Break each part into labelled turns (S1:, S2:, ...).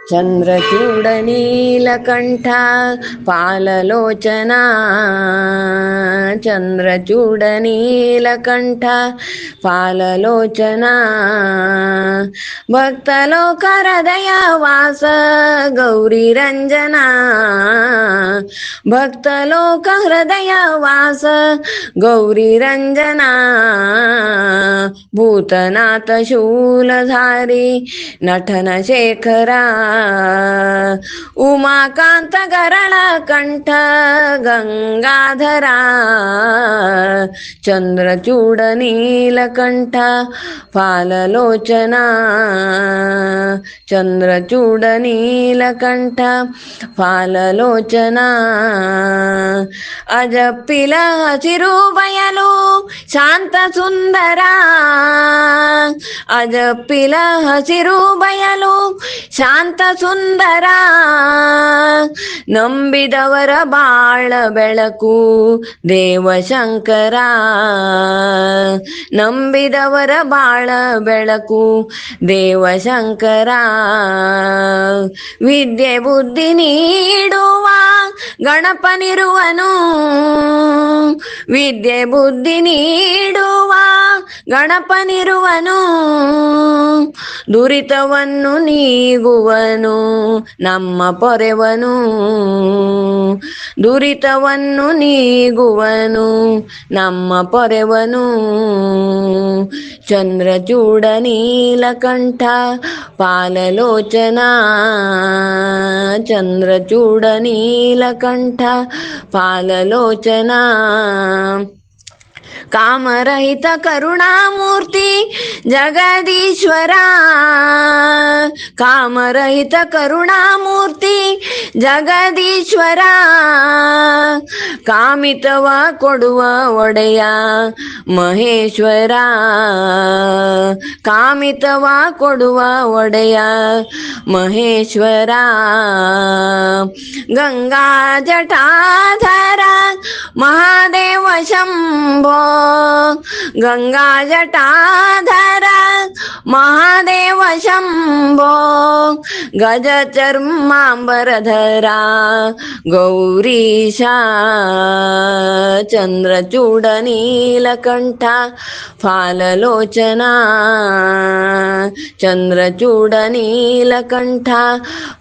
S1: चन्द्रचूड नीलकण्ठ पाललोचना चन्द्रचूड नीलकण्ठ पाललोचना भक्तलोक हृदय वास गौरी रञ्जना भक्तलोक हृदय वास गौरी रञ्जना भूतनाथ शूलधारी नटन शेखरा उमाकांत गरळ कंठ गंगाधरा चंद्रचूड नीलकंठ फाललोचना चंद्रचूड नीलकंठ फाललोचना अजप्पिल हसिरू बयಲು ಶಾಂತ ಸುಂದರ ಅಜಪ್ಪಿಲ ಹಸಿರು ಬಯಲು ಶಾಂತ ಸುಂದರ ನಂಬಿದವರ ಬಾಳ ಬೆಳಕು ದೇವಶಂಕರ ನಂಬಿದವರ ಬಾಳ ಬೆಳಕು ದೇವಶಂಕರ ವಿದ್ಯೆ ಬುದ್ಧಿ ನೀಡುವ ಗಣಪನಿರುವನು ವಿದ್ಯೆ ಬುದ್ಧಿ ನೀಡುವ ಗಣಪನಿರುವನು ದುರಿತವನ್ನು ನೀಗುವನು ನಮ್ಮ ಪೊರೆವನು ದುರಿತವನ್ನು ನೀಗುವನು ನಮ್ಮ ಪೊರೆವನು ಚಂದ್ರಚೂಡ ನೀಲಕಂಠ ಪಾಲಲೋಚನಾ ಚಂದ್ರಚೂಡ ನೀಲಕಂಠ ಪಾಲಲೋಚನಾ कामरहित करुणामूर्ति जगदीश्वरा कामरहित करुणामूर्ति जगदीश्वरा ಕಾಮಿತವ ಕೊಡುವ ಒಡೆಯ ಮಹೇಶ್ವರ ಕಾಮಿತವ ಕೊಡುವ ಒಡೆಯ ಮಹೇಶ್ವರ ಗಂಗಾ ಜಟಾಧರ ಮಹಾದೇವ ಶಂಭೋ ಗಂಗಾ ಜಟಾಧರ ಮಹಾದೇವ ಶಂಭೋ ಗಜ ಚರ್ಮಾಂಬರಧರ ಗೌರೀಶ ಚಂದ್ರಚೂಡ ನೀಲಕಂಠ ಫಾಲಲೋಚನಾ ಚಂದ್ರಚೂಡ ನೀಲಕಂಠ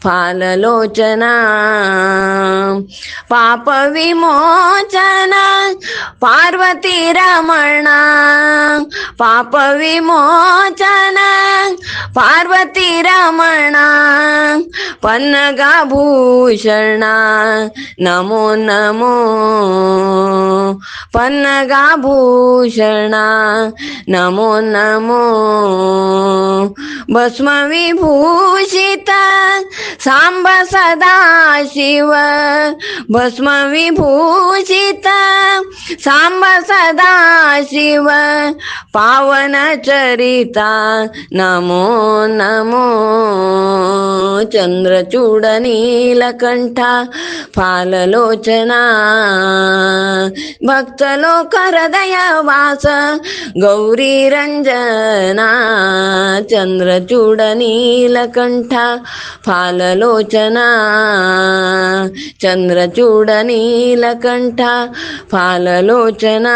S1: ಫಾಲಲೋಚನಾ ಪಾಪ ವಿಮೋಚನ ಪಾರ್ವತಿ ರಮಣ ಪಾಪ ವಿಮೋಚನ ಪಾರ್ವತಿ ರಮಣ ಪನ್ನಗಭೂಷಣ ನಮೋ ನಮೋ ಪನ್ನಗಭೂಷಣ ನಮೋ ನಮೋ ಭಸ್ಮ ವಿಭೂಷಿತ ಸಾಂಬ ಸದಾ ಶಿವ ಭಸ್ಮ ವಿಭೂಷಿತ ಸಾಂಬ ಸದಾ ಶಿವ ಪಾವನ ಚರಿತ ನಮೋ ನಮೋ ಚಂದ್ರಚೂಡ ನೀಲಕಂಠ ಫಾಲಲೋಚನಾ ಭಕ್ತಲೋಕ ಹೃದಯ ವಾಸ ಗೌರಿ ರಂಜನಾ ಚಂದ್ರಚೂಡ ನೀಲಕಂಠ ಫಾಲಲೋಚನಾ ಚಂದ್ರಚೂಡ ನೀಲಕಂಠ ಫಾಲಲೋಚನಾ